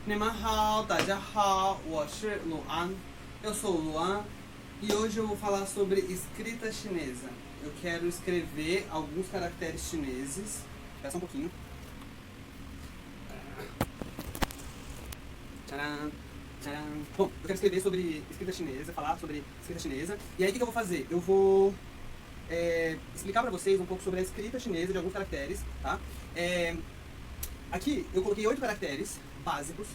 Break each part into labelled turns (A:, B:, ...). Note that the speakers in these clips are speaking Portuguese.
A: 你们好，大家好，我是Luan. Eu sou o Luan e hoje eu vou falar sobre escrita chinesa. Eu quero escrever alguns caracteres chineses. Espera só um pouquinho. Tcharam, tcharam. Bom, eu quero escrever sobre escrita chinesa, falar sobre escrita chinesa. E aí o que eu vou fazer? Eu vou explicar pra vocês um pouco sobre a escrita chinesa de alguns caracteres, tá? Aqui eu coloquei 8 caracteres básicos.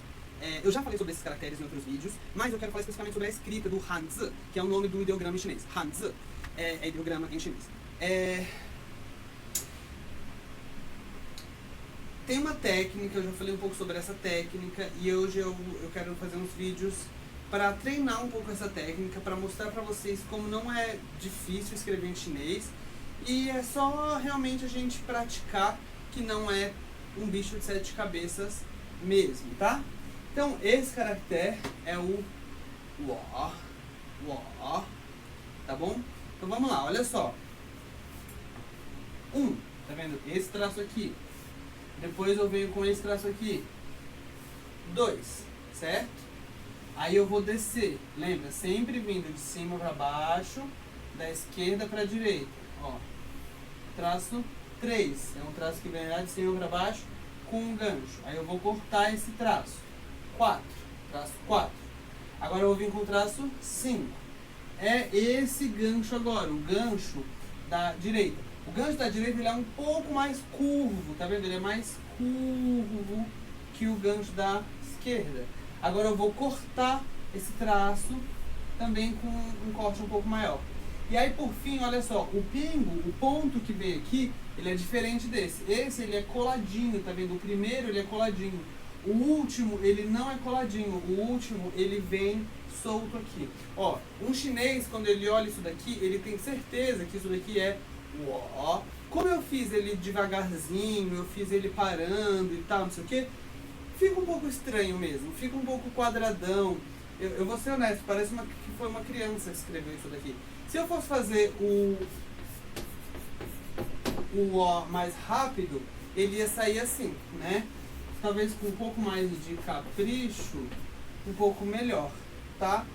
A: Eu já falei sobre esses caracteres em outros vídeos, mas eu quero falar especificamente sobre a escrita do Hanzi, que é o nome do ideograma em chinês. Hanzi é ideograma em chinês. Tem uma técnica, eu já falei um pouco sobre essa técnica, e hoje eu quero fazer uns vídeos para treinar um pouco essa técnica, para mostrar para vocês como não é difícil escrever em chinês, e é só realmente a gente praticar, que não é um bicho de 7 cabeças mesmo, tá? Então, esse caractere é o Wo, tá bom? Então vamos lá, olha só. Tá vendo? Esse traço aqui. Depois eu venho com esse traço aqui. 2, certo? Aí eu vou descer. Lembra? Sempre vindo de cima para baixo, da esquerda para a direita. Ó. Traço 3. É um traço que vem lá de cima para baixo com um gancho. Aí eu vou cortar esse traço. 4. Traço 4. Agora eu vou vir com o traço 5. É esse gancho agora, o gancho da direita. O gancho da direita ele é um pouco mais curvo, tá vendo? Ele é mais curvo que o gancho da esquerda. Agora eu vou cortar esse traço também com um corte um pouco maior. E aí por fim, olha só, o pingo, o ponto que veio aqui, ele é diferente desse. Esse ele é coladinho, tá vendo? O primeiro ele é coladinho. O último ele não é coladinho, o último ele vem solto aqui. Ó, um chinês quando ele olha isso daqui, ele tem certeza que isso daqui é Wo. Como eu fiz ele devagarzinho, eu fiz ele parando e tal, não sei o que, fica um pouco estranho mesmo, fica um pouco quadradão. Eu vou ser honesto, parece que foi uma criança que escreveu isso daqui. Se eu fosse fazer o O mais rápido, ele ia sair assim, né? Talvez com um pouco mais de capricho, um pouco melhor, tá?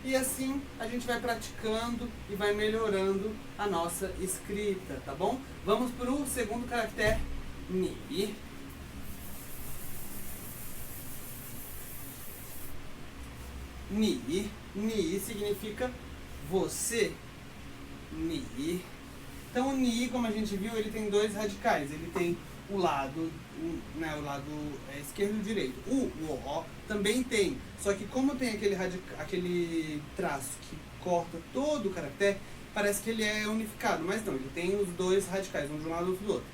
A: E assim a gente vai praticando e vai melhorando a nossa escrita, tá bom? Vamos para o segundo caractere, Ni. Ni significa você. Ni. Então o Ni, como a gente viu, ele tem 2 radicais. Ele tem o lado esquerdo e direito. O Wo também tem, só que como tem aquele traço que corta todo o caractere, parece que ele é unificado, mas não, ele tem os 2 radicais, um de um lado e outro do outro.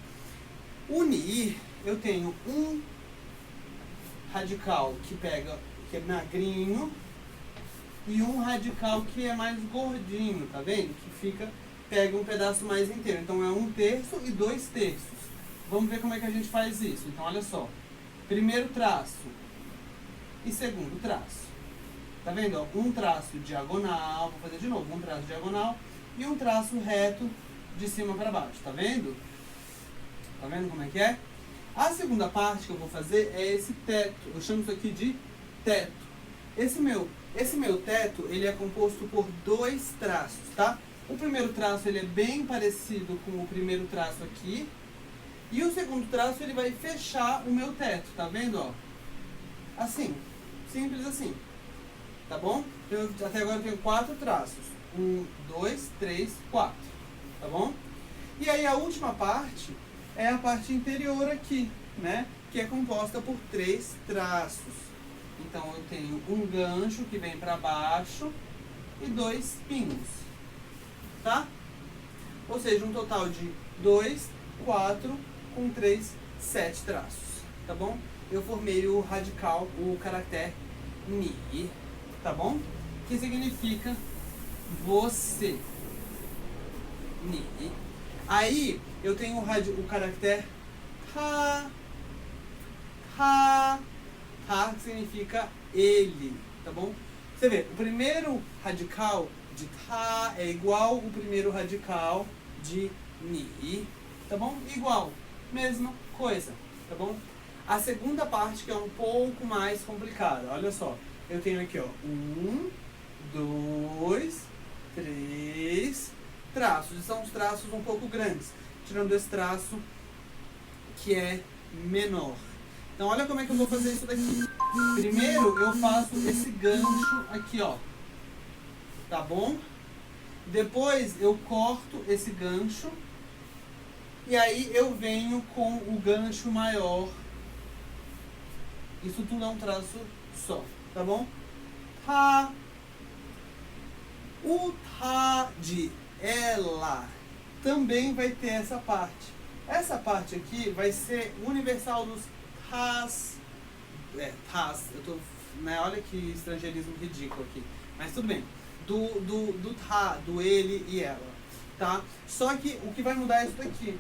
A: O Ni, eu tenho um radical que é magrinho, e um radical que é mais gordinho, tá vendo? Que pega um pedaço mais inteiro. Então é 1/3 e 2/3. Vamos ver como é que a gente faz isso. Então olha só. Primeiro traço e segundo traço. Tá vendo? Ó, um traço diagonal, vou fazer de novo, um traço diagonal e um traço reto de cima para baixo. Tá vendo? Tá vendo como é que é? A segunda parte que eu vou fazer é esse teto. Eu chamo isso aqui de teto. Esse meu teto, ele é composto por 2 traços, tá? O primeiro traço, ele é bem parecido com o primeiro traço aqui. E o segundo traço, ele vai fechar o meu teto, tá vendo, ó? Assim, simples assim, tá bom? Até agora eu tenho 4 traços. 1, 2, 3, 4, tá bom? E aí a última parte é a parte interior aqui, né? Que é composta por 3 traços. Então eu tenho um gancho que vem para baixo e 2 pingos, tá? Ou seja, um total de 2, 4, com 3, 7 traços, tá bom? Eu formei o radical, o caractere Ni, tá bom? Que significa você. Ni. Aí eu tenho o caractere Ha. Ha significa ele, tá bom? Você vê, o primeiro radical de Ta é igual o primeiro radical de Ni, tá bom? Igual, mesma coisa, tá bom? A segunda parte que é um pouco mais complicada, olha só. Eu tenho aqui, ó, 1, 2, 3 traços. E são os traços um pouco grandes, tirando esse traço que é menor. Então olha como é que eu vou fazer isso daqui. Primeiro eu faço esse gancho aqui, ó. Tá bom? Depois eu corto esse gancho. E aí eu venho com o gancho maior. Isso tudo é um traço só, tá bom? Tá. O tá de ela também vai ter essa parte. Essa parte aqui vai ser universal dos tás. Tás. Eu tô, né, olha que estrangeirismo ridículo aqui. Mas tudo bem. Do tá, do ele e ela. Tá? Só que o que vai mudar é isso daqui.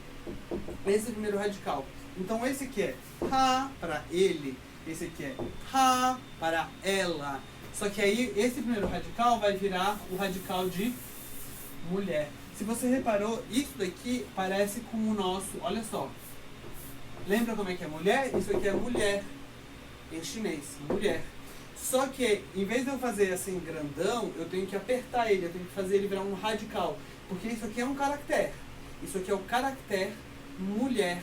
A: Esse é o primeiro radical. Então esse aqui é tá para ele. Esse aqui é tá para ela. Só que aí esse primeiro radical vai virar o radical de mulher. Se você reparou, isso daqui parece com o nosso, olha só. Lembra como é que é mulher? Isso aqui é mulher em chinês, mulher. Só que em vez de eu fazer assim grandão, eu tenho que apertar ele, eu tenho que fazer ele virar um radical. Porque isso aqui é um caractere. Isso aqui é o caractere mulher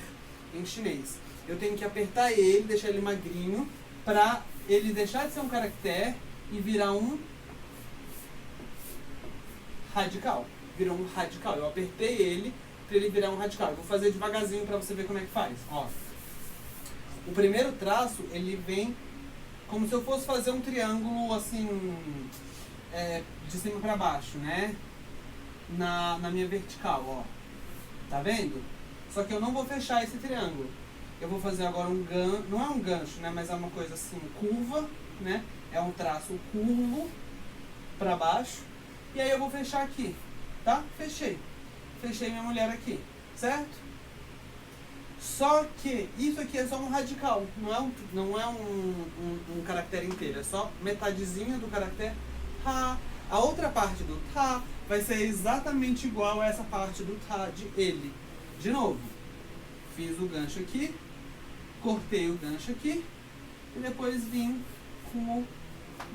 A: em chinês. Eu tenho que apertar ele, deixar ele magrinho, pra ele deixar de ser um caractere e virar um radical. Virou um radical. Eu apertei ele para ele virar um radical. Eu vou fazer devagarzinho para você ver como é que faz. Ó. O primeiro traço, ele vem como se eu fosse fazer um triângulo assim, de cima para baixo, né? Na minha vertical, ó. Tá vendo? Só que eu não vou fechar esse triângulo. Eu vou fazer agora um gancho, não é um gancho, né? Mas é uma coisa assim, curva, né? É um traço curvo para baixo. E aí eu vou fechar aqui, tá? Fechei. Fechei minha mulher aqui, certo? Só que isso aqui é só um radical, não é um caractere inteiro, é só metadezinha do caractere tá. A outra parte do tá vai ser exatamente igual a essa parte do tá de ele. De novo, fiz o gancho aqui, cortei o gancho aqui e depois vim com o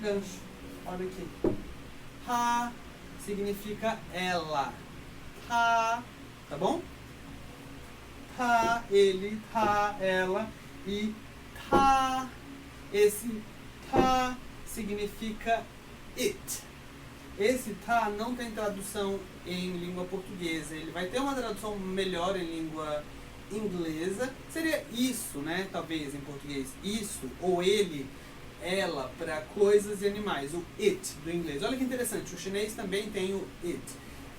A: gancho. Olha aqui. Tá significa ela. Tá, tá bom? Tá, ele, tá, ela e tá. Esse tá significa it. Esse tá não tem tradução em língua portuguesa. Ele vai ter uma tradução melhor em língua inglesa. Seria isso, né? Talvez em português. Isso, ou ele, ela, para coisas e animais. O it do inglês. Olha que interessante. O chinês também tem o it.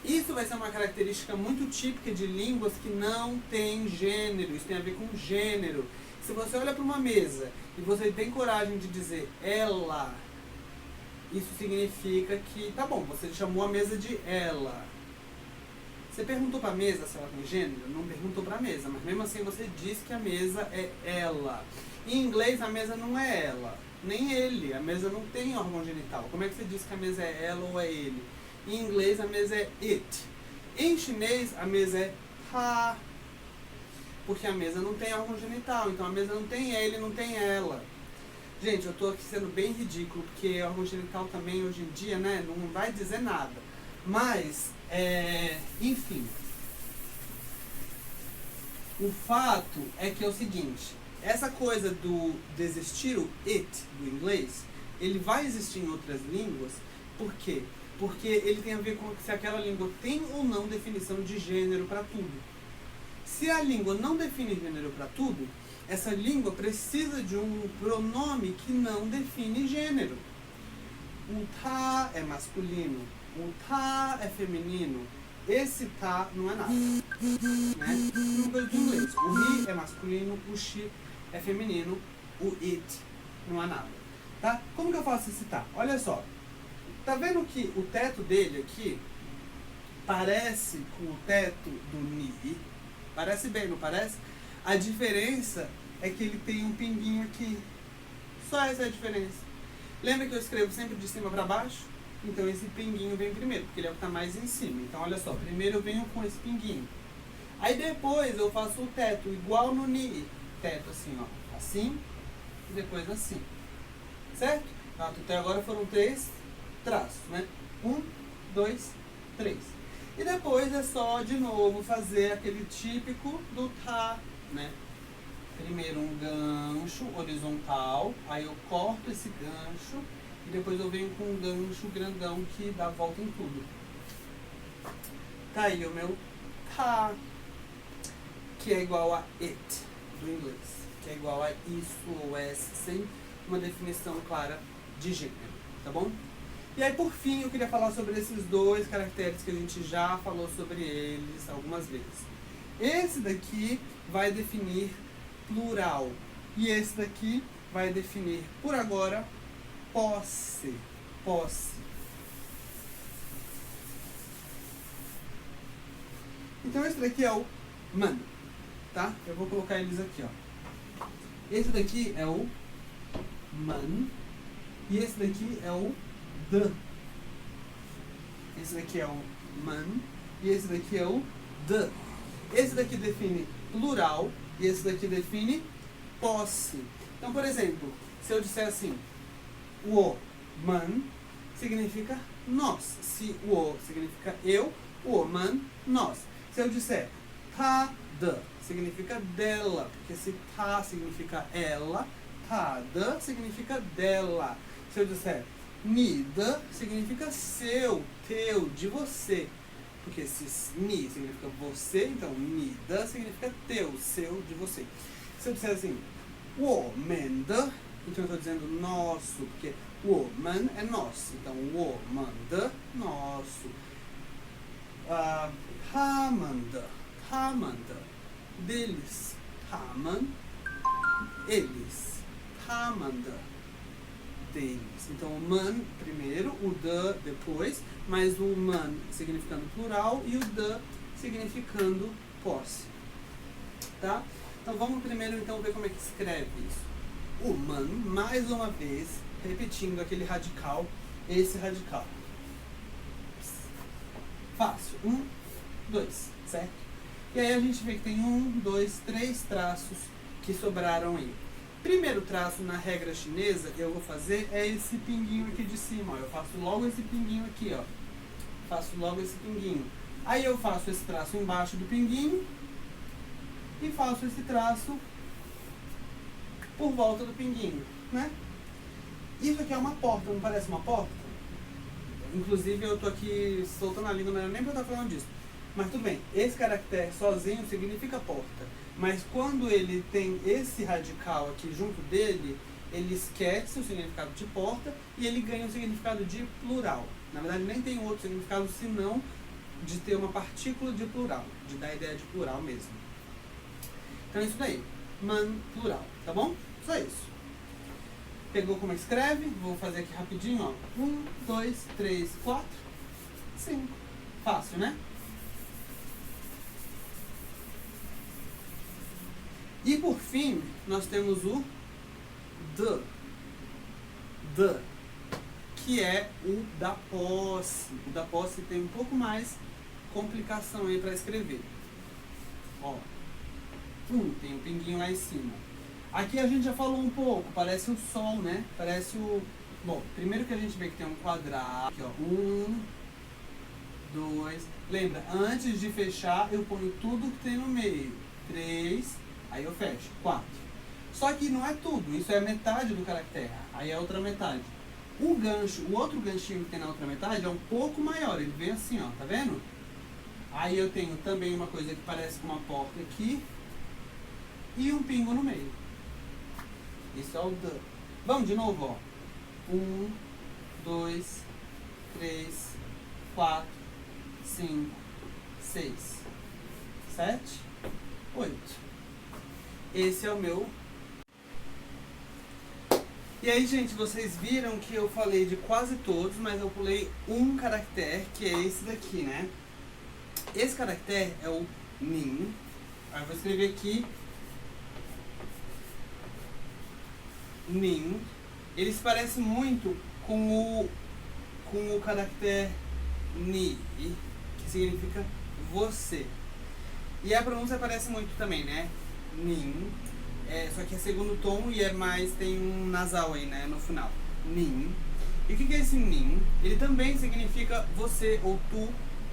A: Isso vai ser uma característica muito típica de línguas que não tem gênero. Isso tem a ver com gênero. Se você olha para uma mesa e você tem coragem de dizer ela, isso significa que, tá bom, você chamou a mesa de ela. Você perguntou para a mesa se ela tem gênero? Não perguntou para a mesa, mas mesmo assim você diz que a mesa é ela. Em inglês a mesa não é ela, nem ele. A mesa não tem órgão genital. Como é que você diz que a mesa é ela ou é ele? Em inglês a mesa é it. Em chinês a mesa é tá. Porque a mesa não tem órgão genital. Então a mesa não tem ele, não tem ela. Gente, eu tô aqui sendo bem ridículo, porque órgão genital também hoje em dia, né, não vai dizer nada. Mas, enfim. O fato é que é o seguinte, essa coisa de existir o it do inglês, ele vai existir em outras línguas. Por quê? Porque ele tem a ver com se aquela língua tem ou não definição de gênero para tudo. Se a língua não define gênero para tudo, essa língua precisa de um pronome que não define gênero. O tá é masculino, o tá é feminino, esse tá não é nada. Né? Uma coisa do inglês. O he é masculino, o she é feminino, o it não é nada. Tá? Como que eu faço esse tá? Olha só. Tá vendo que o teto dele aqui parece com o teto do ni? Parece bem, não parece? A diferença é que ele tem um pinguinho aqui. Só essa é a diferença. Lembra que eu escrevo sempre de cima para baixo? Então esse pinguinho vem primeiro, porque ele é o que está mais em cima. Então olha só, primeiro eu venho com esse pinguinho. Aí depois eu faço o teto, igual no ni. Teto assim, ó. assim e depois assim. Certo? Até agora foram 3 traços, né? 1, 2, 3. E depois é só, de novo, fazer aquele típico do tá, né? Primeiro um gancho horizontal, aí eu corto esse gancho e depois eu venho com um gancho grandão que dá a volta em tudo. Tá aí o meu tá, que é igual a it, do inglês. Que é igual a isso ou essa, sem uma definição clara de gênero, tá bom? E aí, por fim, eu queria falar sobre esses 2 caracteres que a gente já falou sobre eles algumas vezes. Esse daqui vai definir plural e esse daqui vai definir, por agora, posse. Posse. Então, esse daqui é o man, tá? Eu vou colocar eles aqui, ó. Esse daqui é o man e esse daqui é o the. Esse daqui é o man e esse daqui é o the. Esse daqui define plural e esse daqui define posse. Então, por exemplo, se eu disser assim, o man significa nós. Se o significa eu, o man, nós. Se eu disser tá the, significa dela, porque se tá significa ela, tá the significa dela. Se eu disser nida, significa seu, teu, de você. Porque se ni significa você, então nida significa teu, seu, de você. Se eu disser assim, o manda, então eu estou dizendo nosso, porque o man é nosso. Então o manda, nosso. Hamanda, hamanda, deles. Haman, eles. Hamanda, deles. Então o man primeiro, o the depois, mas o man significando plural e o the significando posse. Tá? Então vamos primeiro então ver como é que escreve isso. O man, mais uma vez, repetindo aquele radical, esse radical. Fácil. 1, 2, certo? E aí a gente vê que tem 1, 2, 3 traços que sobraram aí. Primeiro traço na regra chinesa que eu vou fazer é esse pinguinho aqui de cima, ó. Eu faço logo esse pinguinho aqui, ó. Faço logo esse pinguinho. Aí eu faço esse traço embaixo do pinguinho e faço esse traço por volta do pinguinho, né? Isso aqui é uma porta, não parece uma porta? Inclusive eu tô aqui soltando a língua, não era nem pra eu estar falando disso. Mas tudo bem, esse caractere sozinho significa porta. Mas quando ele tem esse radical aqui junto dele, ele esquece o significado de porta e ele ganha o significado de plural. Na verdade, nem tem outro significado senão de ter uma partícula de plural, de dar a ideia de plural mesmo. Então é isso daí, man, plural, tá bom? Só isso. Pegou como escreve? Vou fazer aqui rapidinho, ó. 1, 2, 3, 4, 5. Fácil, né? E por fim, nós temos o the. The, que é o da posse. O da posse tem um pouco mais complicação aí para escrever. Ó. Tem um pinguinho lá em cima. Aqui a gente já falou um pouco, parece o sol, né? Parece o... Bom, primeiro que a gente vê que tem um quadrado. Aqui, ó. 1, 2... Lembra, antes de fechar, eu ponho tudo que tem no meio. 3, aí eu fecho. 4. Só que não é tudo, isso é a metade do caractere. Aí é a outra metade. O gancho, o outro ganchinho que tem na outra metade é um pouco maior. Ele vem assim, ó, tá vendo? Aí eu tenho também uma coisa que parece com uma porta aqui. E um pingo no meio. Isso é o the. Vamos de novo, ó. 1, 2, 3, 4, 5, 6, 7, 8. Esse é o meu. E aí, gente, vocês viram que eu falei de quase todos, mas eu pulei um caractere, que é esse daqui, né? Esse caractere é o nin. Aí eu vou escrever aqui nin. Ele se parece muito com o caractere ni, que significa você. E a pronúncia parece muito também, né? Nin. só que é segundo tom e tem um nasal aí, né, no final. Nin. E o que é esse nin? Ele também significa você, ou tu,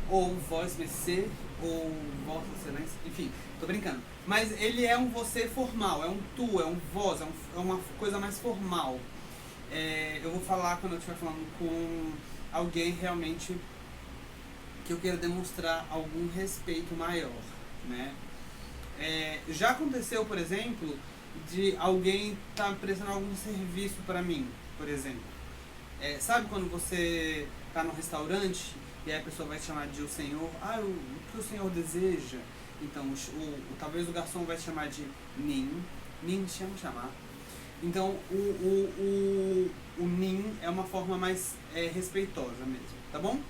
A: ou vós, você, ou vossa excelência, enfim, tô brincando. Mas ele é um você formal, é um tu, é um vós, é uma coisa mais formal. Eu vou falar quando eu estiver falando com alguém realmente que eu queira demonstrar algum respeito maior, né? Já aconteceu, por exemplo, de alguém estar prestando algum serviço para mim, por exemplo. Sabe quando você está no restaurante e aí a pessoa vai te chamar de o senhor? O que o senhor deseja? Então, talvez o garçom vai te chamar de nin. Nin, chamar. Então, o nin é uma forma mais respeitosa mesmo, tá bom?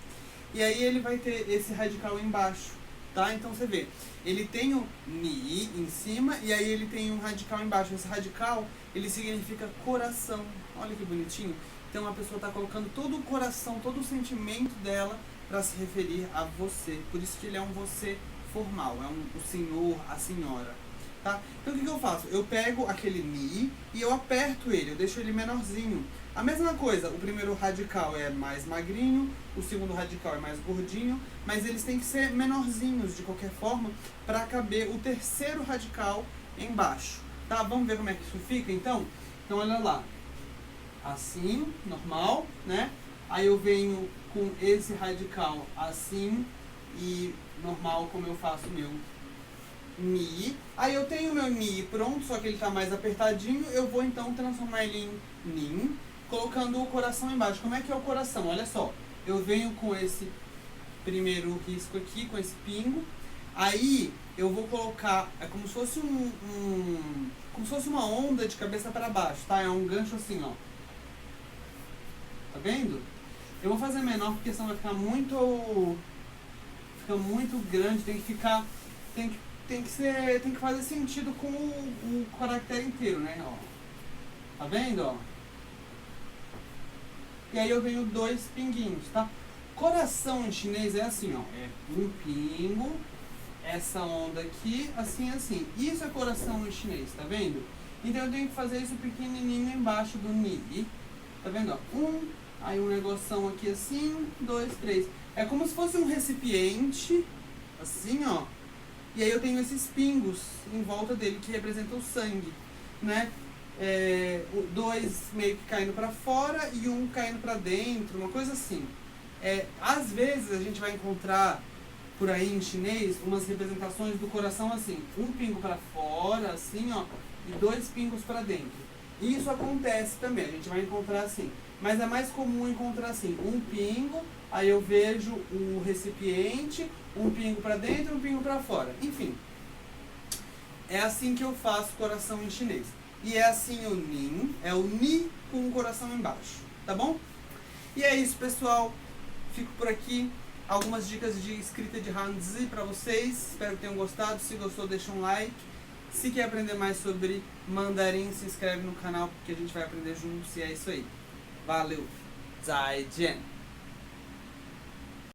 A: E aí ele vai ter esse radical embaixo, tá? Então você vê, ele tem o ni em cima e aí ele tem um radical embaixo. Esse radical, ele significa coração. Olha que bonitinho. Então a pessoa está colocando todo o coração, todo o sentimento dela para se referir a você. Por isso que ele é um você formal, o senhor, a senhora. Tá? Então o que eu faço? Eu pego aquele ni e eu aperto ele, eu deixo ele menorzinho. A mesma coisa, o primeiro radical é mais magrinho, o segundo radical é mais gordinho, mas eles têm que ser menorzinhos de qualquer forma para caber o terceiro radical embaixo. Tá? Vamos ver como é que isso fica então? Então olha lá. Assim, normal, né? Aí eu venho com esse radical assim e normal como eu faço meu ni. Aí eu tenho meu ni pronto, só que ele tá mais apertadinho. Eu vou então transformar ele em nin, colocando o coração embaixo. Como é que é o coração? Olha só, eu venho com esse primeiro risco aqui, com esse pingo. Aí eu vou colocar, como se fosse como se fosse uma onda de cabeça para baixo, tá? É um gancho assim, ó. Tá vendo? Eu vou fazer menor porque senão vai ficar muito grande, tem que fazer sentido com o caractere inteiro, né? Ó. Tá vendo, ó? E aí eu venho 2 pinguinhos, tá? Coração em chinês é assim, ó, é um pingo, essa onda aqui, assim, assim. Isso é coração em chinês, tá vendo? Então eu tenho que fazer isso pequenininho embaixo do ni. Tá vendo, ó? Aí um negoção aqui assim, 2, 3. É como se fosse um recipiente, assim, ó. E aí eu tenho esses pingos em volta dele que representam o sangue, né? 2 meio que caindo pra fora e 1 caindo pra dentro, uma coisa assim. Às vezes a gente vai encontrar por aí em chinês umas representações do coração assim, 1 pingo pra fora, assim, ó, e 2 pingos pra dentro. Isso acontece também, a gente vai encontrar assim. Mas é mais comum encontrar assim, 1 pingo, aí eu vejo o recipiente, 1 pingo pra dentro e 1 pingo pra fora. Enfim, é assim que eu faço coração em chinês. E é assim o nin, é o ni com o coração embaixo, tá bom? E é isso, pessoal. Fico por aqui. Algumas dicas de escrita de Hanzi pra vocês. Espero que tenham gostado. Se gostou, deixa um like. Se quer aprender mais sobre mandarim, se inscreve no canal porque a gente vai aprender juntos. E é isso aí. Valeu. 再见.